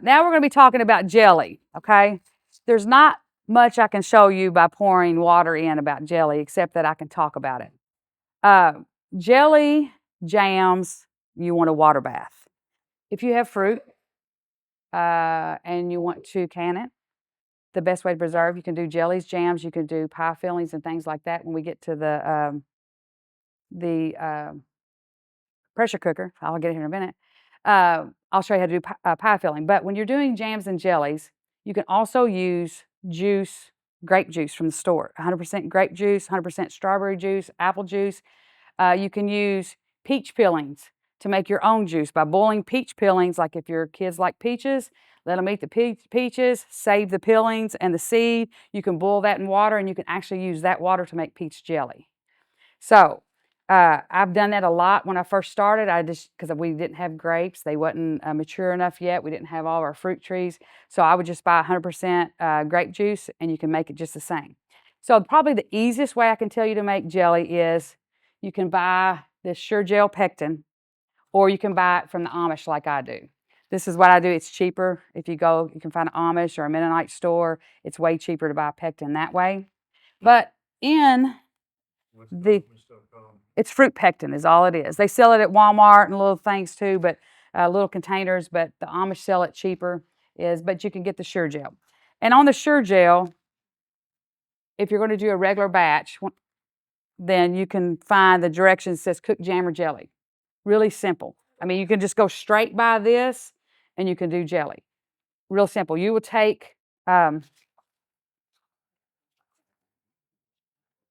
Now we're going to be talking about jelly, okay? There's not much I can show you by pouring water in about jelly, except that I can talk about it. Uh, Jelly, jams, you want a water bath. If you have fruit and you want to can it, the best way to preserve, you can do jellies, jams, you can do pie fillings and things like that. When we get to the pressure cooker, I'll get it here in a minute. I'll show you how to do pie filling. But when you're doing jams and jellies, you can also use juice, grape juice from the store. 100% grape juice, 100% strawberry juice, apple juice. You can use peach peelings to make your own juice by boiling peach peelings. Like if your kids like peaches, let them eat the peaches, save the peelings and the seed. You can boil that in water, and you can actually use that water to make peach jelly. So I've done that a lot when I first started. Because we didn't have grapes, they wasn't mature enough yet. We didn't have all our fruit trees, so I would just buy 100% grape juice, and you can make it just the same. So probably the easiest way I can tell you to make jelly is you can buy this Sure-Gel pectin, or you can buy it from the Amish like I do. This is what I do. It's cheaper. If you go, you can find an Amish or a Mennonite store. It's way cheaper to buy pectin that way. But in the it's fruit pectin is all it is. They sell it at Walmart and little things too, but little containers. But the Amish sell it cheaper. But you can get the Sure-Gel. And on the Sure-Gel, if you're going to do a regular batch, then you can find the directions that says cook jam or jelly. Really simple. I mean, you can just go straight by this, and you can do jelly. Real simple. You will take.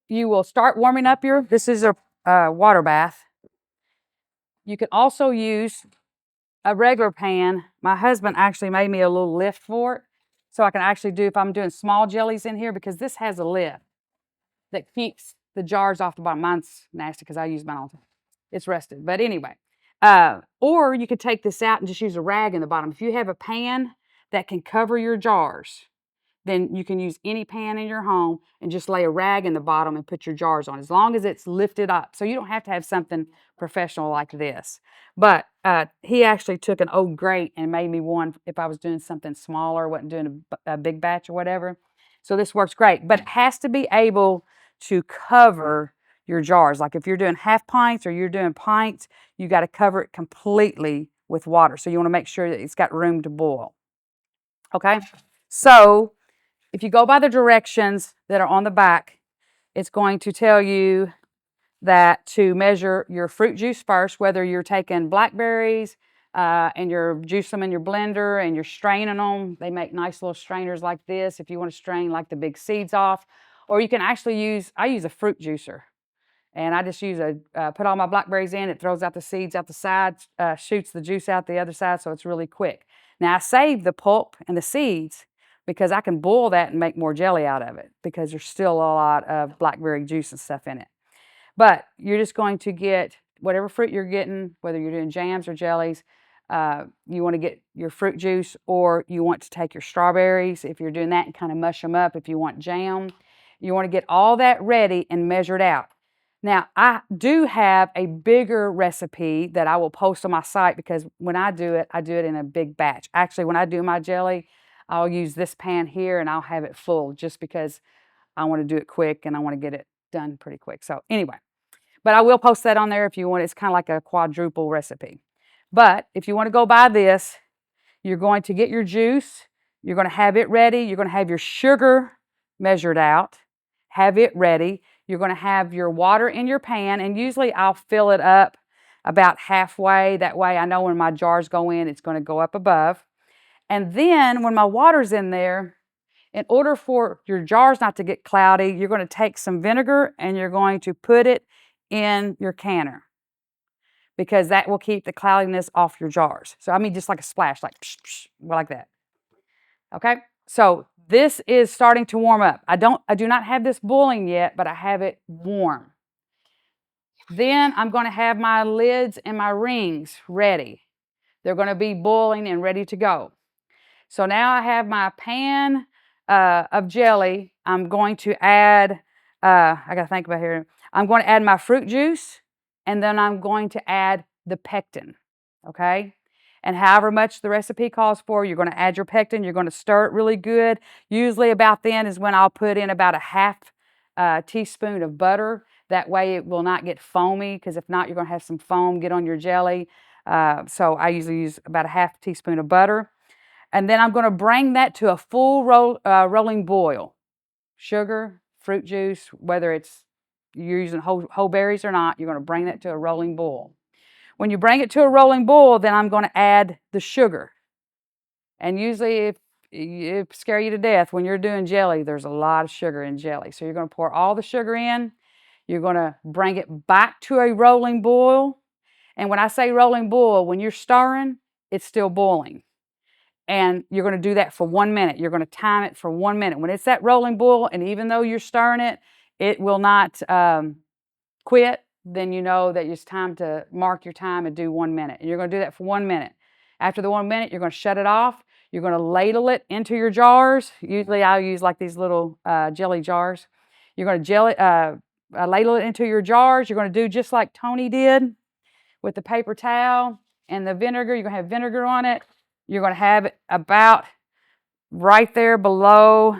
You will start warming up your. This is a water bath. You can also use a regular pan. My husband actually made me a little lift for it, so I can actually do if I'm doing small jellies in here, because this has a lid that keeps the jars off the bottom. Mine's nasty because I use mine all the time. It's rusted, but anyway. Or you could take this out and just use a rag in the bottom. If you have a pan that can cover your jars, then you can use any pan in your home and just lay a rag in the bottom and put your jars on, as long as it's lifted up. So you don't have to have something professional like this. But he actually took an old grate and made me one if I was doing something smaller, wasn't doing a big batch or whatever. So this works great, but it has to be able to cover your jars. Like if you're doing half pints or you're doing pints, you got to cover it completely with water. So you want to make sure that it's got room to boil. Okay? So if you go by the directions that are on the back, it's going to tell you that to measure your fruit juice first, whether you're taking blackberries and you're juicing them in your blender and you're straining them. They make nice little strainers like this if you want to strain like the big seeds off. Or you can actually I use a fruit juicer. And I just put all my blackberries in, it throws out the seeds out the side, shoots the juice out the other side, so it's really quick. Now I save the pulp and the seeds because I can boil that and make more jelly out of it, because there's still a lot of blackberry juice and stuff in it. But you're just going to get whatever fruit you're getting, whether you're doing jams or jellies. You want to get your fruit juice, or you want to take your strawberries, if you're doing that, and kind of mush them up if you want jam. You want to get all that ready and measured out. Now, I do have a bigger recipe that I will post on my site, because when I do it in a big batch. Actually, when I do my jelly, I'll use this pan here and I'll have it full, just because I want to do it quick and I want to get it done pretty quick. So anyway, but I will post that on there if you want. It's kind of like a quadruple recipe. But if you want to go by this, you're going to get your juice. You're going to have it ready. You're going to have your sugar measured out. Have it ready. You're going to have your water in your pan, and usually I'll fill it up about halfway. That way I know when my jars go in, it's going to go up above. And then when my water's in there, in order for your jars not to get cloudy, you're going to take some vinegar and you're going to put it in your canner, because that will keep the cloudiness off your jars. So I mean just like a splash, like psh, psh, like that. Okay? So this is starting to warm up. I do not have this boiling yet, but I have it warm. Then I'm going to have my lids and my rings ready. They're going to be boiling and ready to go. So now I have my pan of jelly. I'm going to add, I got to think about here. I'm going to add my fruit juice, and then I'm going to add the pectin, okay? and however much the recipe calls for, you're going to add your pectin. You're going to stir it really good. Usually about then is when I'll put in about a half teaspoon of butter. That way it will not get foamy, because if not, you're going to have some foam get on your jelly. So I usually use about a half teaspoon of butter. And then I'm going to bring that to a full rolling boil. Sugar, fruit juice, whether it's you're using whole berries or not, you're going to bring that to a rolling boil. When you bring it to a rolling boil, then I'm going to add the sugar. And usually if it scare you to death, when you're doing jelly, there's a lot of sugar in jelly. So you're going to pour all the sugar in. You're going to bring it back to a rolling boil. And when I say rolling boil, when you're stirring, it's still boiling. And you're going to do that for 1 minute. You're going to time it for 1 minute. When it's that rolling boil, and even though you're stirring it, it will not quit, then you know that it's time to mark your time and do 1 minute. And you're going to do that for 1 minute. After the 1 minute, you're going to shut it off. You're going to ladle it into your jars. Usually I'll use like these little jelly jars. You're going to ladle it into your jars. You're going to do just like Tony did with the paper towel and the vinegar. You're going to have vinegar on it. You're going to have it about right there below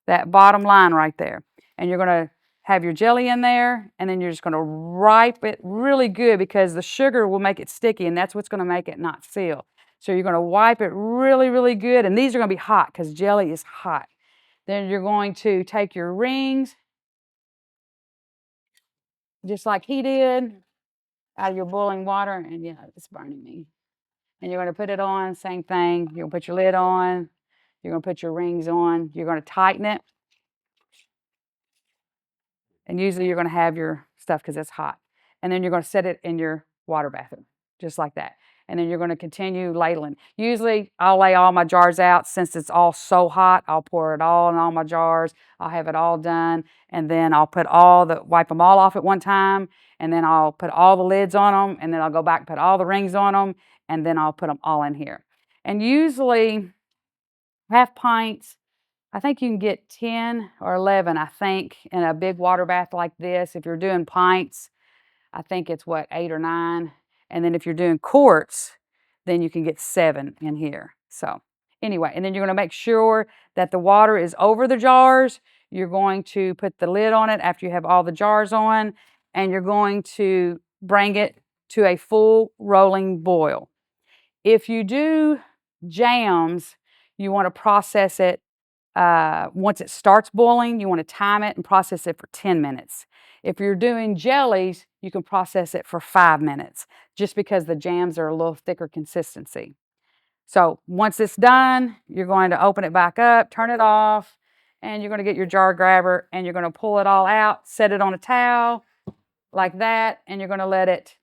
that bottom line right there. And you're going to have your jelly in there, and then you're just going to ripe it really good, because the sugar will make it sticky, and that's what's going to make it not seal. So you're going to wipe it really, really good, and these are going to be hot because jelly is hot. Then you're going to take your rings, just like he did, out of your boiling water, and yeah, it's burning me. And you're going to put it on, same thing. You're going to put your lid on. You're going to put your rings on. You're going to tighten it. And usually you're going to have your stuff because it's hot. And then you're going to set it in your water bathroom, just like that. And then you're going to continue ladling. Usually I'll lay all my jars out. Since it's all so hot, I'll pour it all in all my jars. I'll have it all done. And then I'll wipe them all off at one time. And then I'll put all the lids on them. And then I'll go back and put all the rings on them. And then I'll put them all in here. And usually half pints, I think you can get 10 or 11, I think, in a big water bath like this. If you're doing pints, I think it's 8 or 9. And then if you're doing quarts, then you can get 7 in here. So anyway, and then you're going to make sure that the water is over the jars. You're going to put the lid on it after you have all the jars on, and you're going to bring it to a full rolling boil. If you do jams, you want to process it. Once it starts boiling, you want to time it and process it for 10 minutes. If you're doing jellies, you can process it for 5 minutes, just because the jams are a little thicker consistency. So once it's done, you're going to open it back up, turn it off, and you're going to get your jar grabber, and you're going to pull it all out, set it on a towel like that, and you're going to let it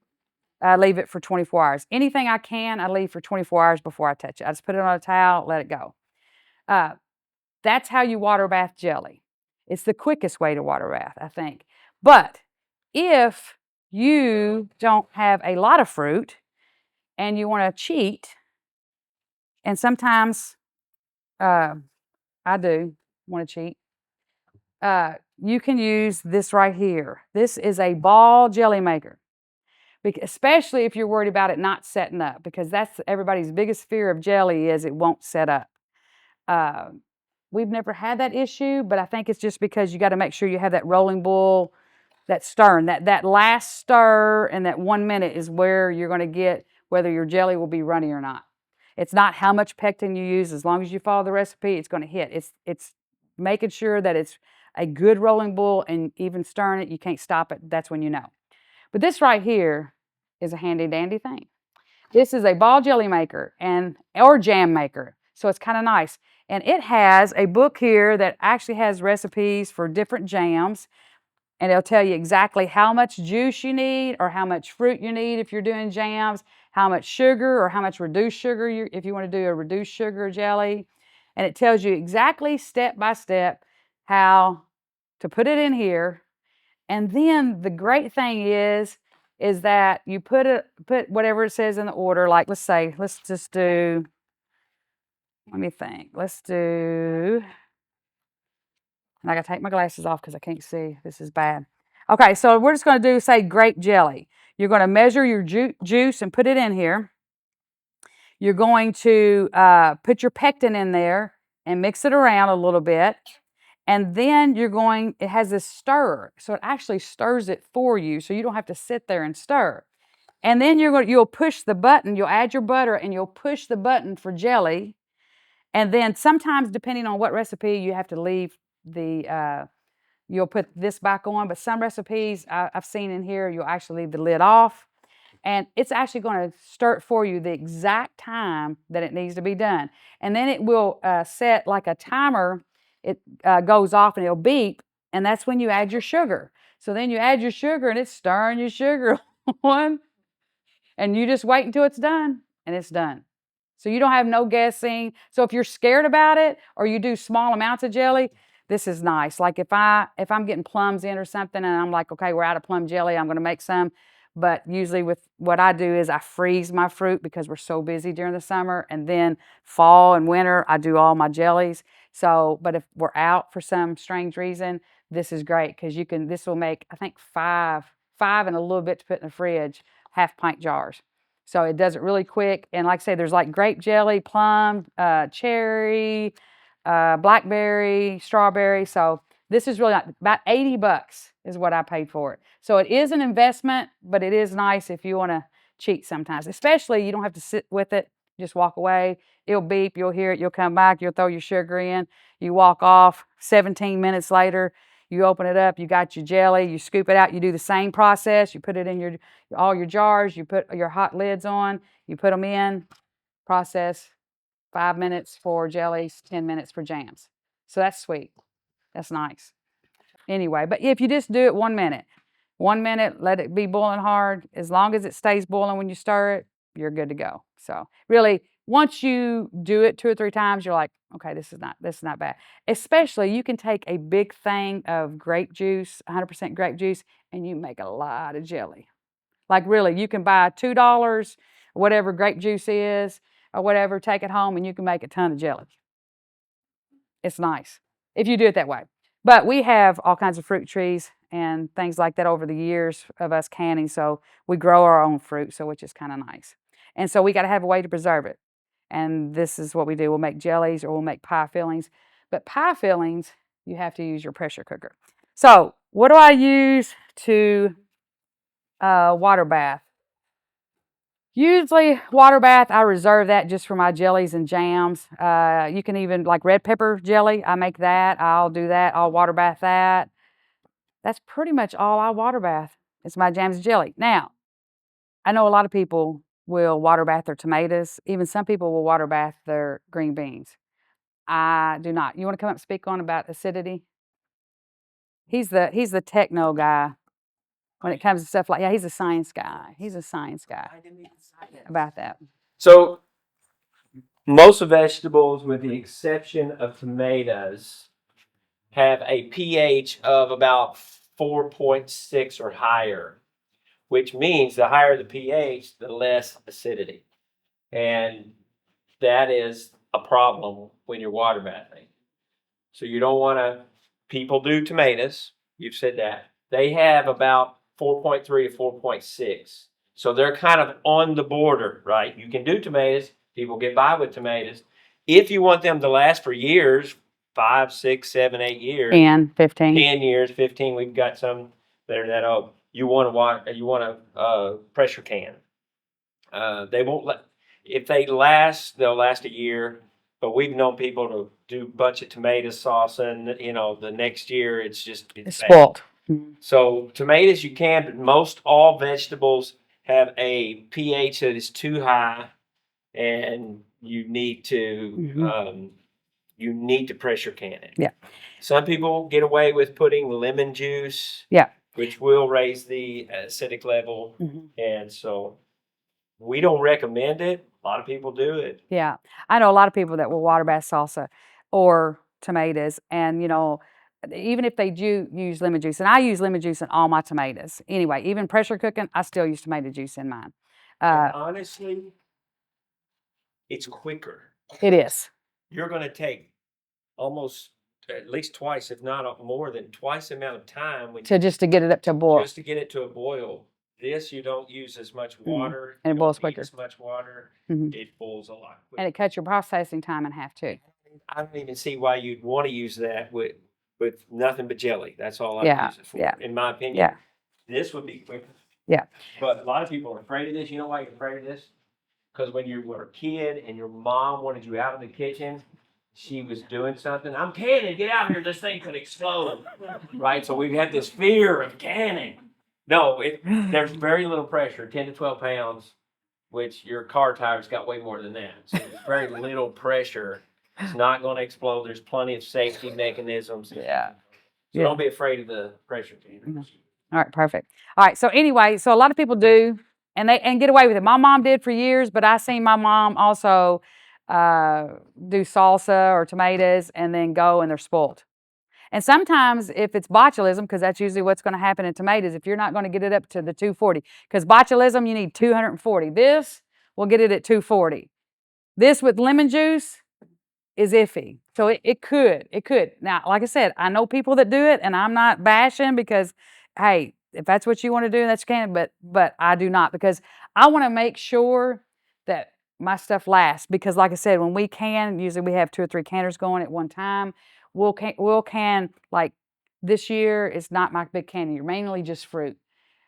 leave it for 24 hours. Anything I leave for 24 hours before I touch it. I just put it on a towel, let it go. That's how you water bath jelly. It's the quickest way to water bath, I think. But if you don't have a lot of fruit and you want to cheat, and sometimes I do want to cheat, you can use this right here. This is a ball jelly maker. Especially if you're worried about it not setting up, because that's everybody's biggest fear of jelly, is it won't set up. We've never had that issue, but I think it's just because you got to make sure you have that rolling boil, that stirring, that last stir, and that 1 minute is where you're going to get whether your jelly will be runny or not. It's not how much pectin you use. As long as you follow the recipe, it's going to hit. It's making sure that it's a good rolling boil, and even stirring it, you can't stop it. That's when you know. But this right here is a handy dandy thing. This is a ball jelly maker or jam maker. So it's kind of nice. And it has a book here that actually has recipes for different jams. And it'll tell you exactly how much juice you need, or how much fruit you need if you're doing jams, how much sugar or how much reduced sugar if you want to do a reduced sugar jelly. And it tells you exactly step by step how to put it in here. And then the great thing is that you put whatever it says in the order. Like, let's just do, let me think. Let's do, and I got to take my glasses off because I can't see. This is bad. Okay, so we're just going to do, say, grape jelly. You're going to measure your juice and put it in here. You're going to put your pectin in there and mix it around a little bit. And then it has this stir. So it actually stirs it for you. So you don't have to sit there and stir. And then you'll push the button, you'll add your butter and you'll push the button for jelly. And then sometimes, depending on what recipe, you have to leave you'll put this back on. But some recipes I've seen in here, you'll actually leave the lid off. And it's actually going to stir it for you the exact time that it needs to be done. And then it will set like a timer. It goes off and it'll beep. And that's when you add your sugar. So then you add your sugar and it's stirring your sugar on. And you just wait until it's done and it's done. So you don't have no guessing. So if you're scared about it or you do small amounts of jelly, this is nice. Like if I'm getting plums in or something and I'm like, okay, we're out of plum jelly, I'm going to make some. But usually with what I do is I freeze my fruit because we're so busy during the summer. And then fall and winter, I do all my jellies. So, but if we're out for some strange reason, this is great because this will make, I think, five and a little bit to put in the fridge, half-pint jars. So it does it really quick. And like I say, there's like grape jelly, plum, cherry, blackberry, strawberry. So this is really about $80 is what I paid for it. So it is an investment, but it is nice if you want to cheat sometimes. Especially you don't have to sit with it. Just walk away. It'll beep. You'll hear it. You'll come back. You'll throw your sugar in. You walk off. 17 minutes later, you open it up. You got your jelly. You scoop it out. You do the same process. You put it in all your jars. You put your hot lids on. You put them in. Process. 5 minutes for jellies. 10 minutes for jams. So that's sweet. That's nice. Anyway, but if you just do it 1 minute, 1 minute, let it be boiling hard. As long as it stays boiling when you stir it, you're good to go. So really, once you do it 2 or 3 times, you're like, okay, this is not bad. Especially you can take a big thing of grape juice, 100% grape juice, and you make a lot of jelly. Like really, you can buy $2, whatever grape juice is, or whatever, take it home and you can make a ton of jelly. It's nice if you do it that way. But we have all kinds of fruit trees and things like that over the years of us canning. So we grow our own fruit, so which is kind of nice. And so we got to have a way to preserve it. And this is what we do. We'll make jellies or we'll make pie fillings. But pie fillings, you have to use your pressure cooker. So what do I use to water bath? Usually water bath, I reserve that just for my jellies and jams. You can even, like red pepper jelly, I make that. I'll do that. I'll water bath that. That's pretty much all I water bath. It's my jams and jelly. Now, I know a lot of people will water bath their tomatoes. Even some people will water bath their green beans. I do not. You want to come up and speak on about acidity? He's the techno guy when it comes to stuff like, yeah, he's a science guy. He's a science guy about that. So most vegetables, with the exception of tomatoes, have a pH of about 4.6 or higher, which means the higher the pH, the less acidity. And that is a problem when you're water bathing. So you don't want to, people do tomatoes, you've said that. They have about 4.3 to 4.6. So they're kind of on the border, right? You can do tomatoes. People get by with tomatoes. If you want them to last for years, 5, 6, 7, 8 years. 15. 10 years, 15. We've got some that are that old. You want a pressure can. They won't let, if they last, they'll last a year. But we've known people to do a bunch of tomato sauce and, the next year it's spoiled. So tomatoes you can, but most all vegetables have a pH that is too high, and you need to pressure can it. Yeah. Some people get away with putting lemon juice. Yeah. Which will raise the acidic level, and so we don't recommend it. A lot of people do it. Yeah, I know a lot of people that will water bath salsa or tomatoes, and even if they do use lemon juice, and I use lemon juice in all my tomatoes. Anyway, even pressure cooking, I still use tomato juice in mine. Honestly, it's quicker. It is. You're going to take almost at least twice, if not more than twice the amount of time to get it up to a boil. Just to get it to a boil This you don't use as much water. And it you boils don't need quicker. as much water. Mhm. It boils a lot quicker. And it cuts your processing time in half too. I don't even see why you'd want to use that with nothing but jelly. That's all I Yeah, use it for, yeah. in my opinion. Yeah. This would be quicker. Yeah. But a lot of people are afraid of this. You know why you're afraid of this? Because when you were a kid and your mom wanted you out of the kitchen, she was doing something. I'm canning. Get out here. This thing could explode. Right? So we've had this fear of canning. No, there's very little pressure, 10 to 12 pounds, which your car tires got way more than that. So there's very little pressure. It's not going to explode. There's plenty of safety mechanisms. Yeah. So Yeah. don't be afraid of the pressure canner. All right, perfect. All right, so anyway, so a lot of people do, and get away with it. My mom did for years, but I seen my mom also do salsa or tomatoes and then go and they're spoiled. And sometimes if it's botulism, because that's usually what's going to happen in tomatoes, if you're not going to get it up to the 240, because botulism you need 240. This will get it at 240. This with lemon juice is iffy. So it could. Now, like I said, I know people that do it, and I'm not bashing because, hey, if that's what you want to do, that's can. But I do not, because I want to make sure that my stuff lasts. Because, like I said, when we can, usually we have 2 or 3 canners going at one time. We'll can like this year. It's not my big can year, mainly just fruit.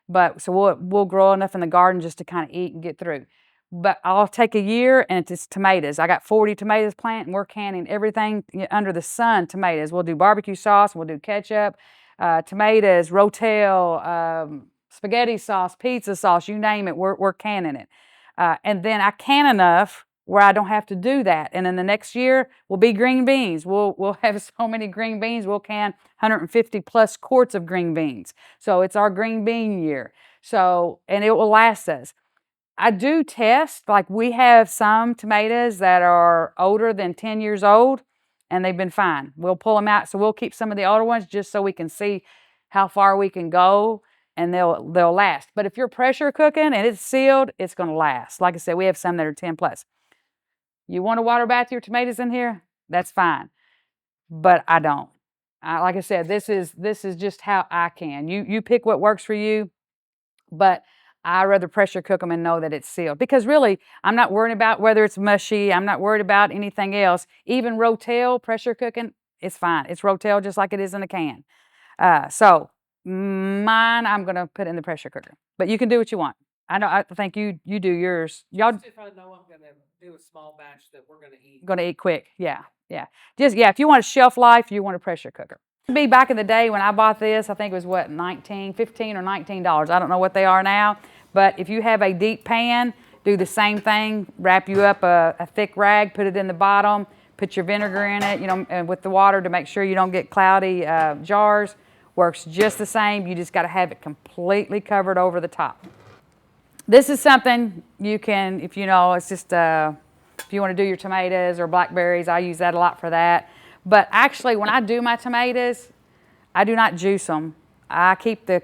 But so we'll grow enough in the garden just to kind of eat and get through. But I'll take a year and it's tomatoes. I got 40 tomatoes planted and we're canning everything under the sun tomatoes. We'll do barbecue sauce, we'll do ketchup, tomatoes, Rotel, spaghetti sauce, pizza sauce, you name it, we're canning it. And then I can enough where I don't have to do that. And then the next year will be green beans. We'll have so many green beans, we'll can 150 plus quarts of green beans. So it's our green bean year. So, and it will last us. I do test, like we have some tomatoes that are older than 10 years old and they've been fine. We'll pull them out. So we'll keep some of the older ones just so we can see how far we can go and they'll last. But if you're pressure cooking and it's sealed, it's going to last. Like I said, we have some that are 10 plus. You want to water bath your tomatoes in here? That's fine. But I don't. Like I said, this is just how I can. You pick what works for you, but I rather pressure cook them and know that it's sealed. Because really, I'm not worried about whether it's mushy. I'm not worried about anything else. Even Rotel pressure cooking, it's fine. It's Rotel just like it is in a can. So mine, I'm going to put in the pressure cooker. But you can do what you want. I think you do yours. Y'all If I know I'm gonna do a small batch that we're gonna eat. going to eat quick. Yeah. If you want a shelf life, you want a pressure cooker. Be back in the day when I bought this, I think it was what, $15 or $19. I don't know what they are now, but if you have a deep pan, do the same thing. Wrap you up a thick rag, put it in the bottom, put your vinegar in it, and with the water to make sure you don't get cloudy jars. Works just the same. You just got to have it completely covered over the top. This is something you can, if it's just if you want to do your tomatoes or blackberries, I use that a lot for that. But actually, when I do my tomatoes, I do not juice them. I keep the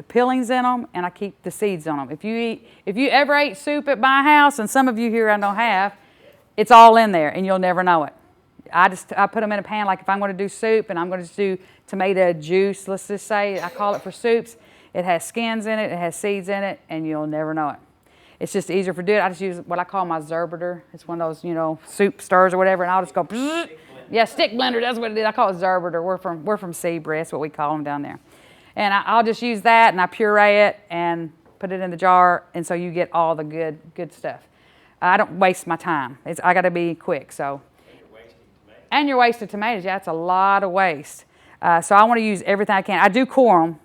peelings in them and I keep the seeds on them. If you ever ate soup at my house, and some of you here I know have, it's all in there and you'll never know it. I put them in a pan, like if I'm going to do soup and I'm going to do tomato juice, let's just say, I call it for soups. It has skins in it, it has seeds in it, and you'll never know it. It's just easier for doing it. I just use what I call my Zerberter. It's one of those, soup stirs or whatever, and I'll just go, yeah, stick blender, that's what it is. I call it Zerberter. We're from Seabury, that's what we call them down there. And I'll just use that, and I puree it and put it in the jar, and so you get all the good stuff. I don't waste my time. I got to be quick, so. And you're wasting tomatoes. Yeah, it's a lot of waste. So I want to use everything I can. I do core them.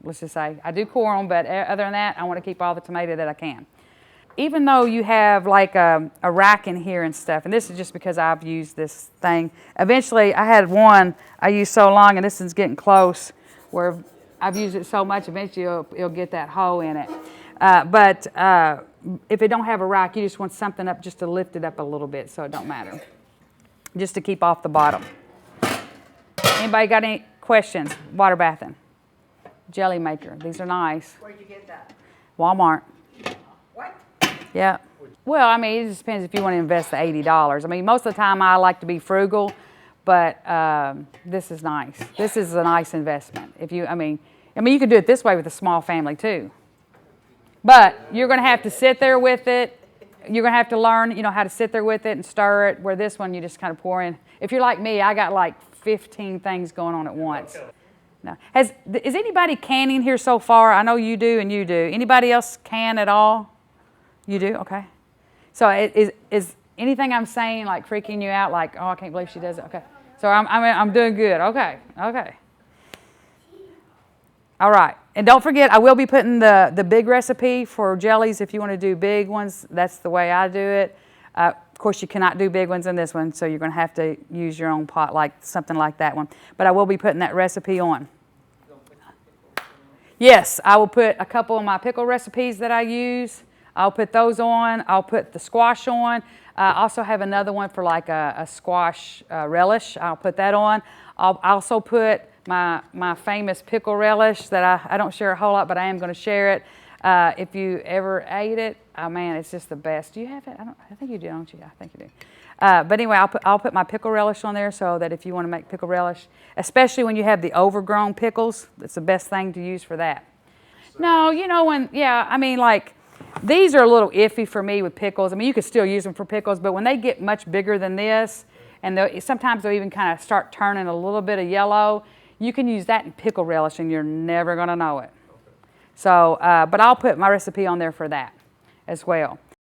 Let's just say I do core them, but other than that, I want to keep all the tomato that I can. Even though you have like a rack in here and stuff, and this is just because I've used this thing. Eventually, I had one I used so long, and this is getting close, where I've used it so much, eventually it'll get that hole in it. But if it don't have a rack, you just want something up just to lift it up a little bit, so it don't matter. Just to keep off the bottom. Anybody got any questions? Water bathing. Jelly maker. These are nice. Where'd you get that? Walmart. What? Yeah. Well, I mean, it just depends if you want to invest the $80. I mean, most of the time I like to be frugal, but this is nice. This is a nice investment. You can do it this way with a small family too. But you're going to have to sit there with it. You're going to have to learn, how to sit there with it and stir it, where this one you just kind of pour in. If you're like me, I got like 15 things going on at once. No. Is anybody canning here so far? I know you do and you do. Anybody else can at all? You do? Okay. So is anything I'm saying like freaking you out? Like, oh, I can't believe she does it. Okay. So I'm doing good. Okay. Okay. All right. And don't forget, I will be putting the big recipe for jellies. If you want to do big ones, that's the way I do it. Of course, you cannot do big ones in this one, so you're going to have to use your own pot, like something like that one. But I will be putting that recipe on. Yes, I will put a couple of my pickle recipes that I use. I'll put those on. I'll put the squash on. I also have another one for like a squash relish. I'll put that on. I'll also put my famous pickle relish that I don't share a whole lot, but I am going to share it. If you ever ate it, oh man, it's just the best. Do you have it? I think you do, don't you? I think you do. But anyway, I'll put my pickle relish on there so that if you want to make pickle relish, especially when you have the overgrown pickles, that's the best thing to use for that. No, like these are a little iffy for me with pickles. I mean, you could still use them for pickles, but when they get much bigger than this, and sometimes they'll even kind of start turning a little bit of yellow, you can use that in pickle relish and you're never going to know it. So, but I'll put my recipe on there for that as well.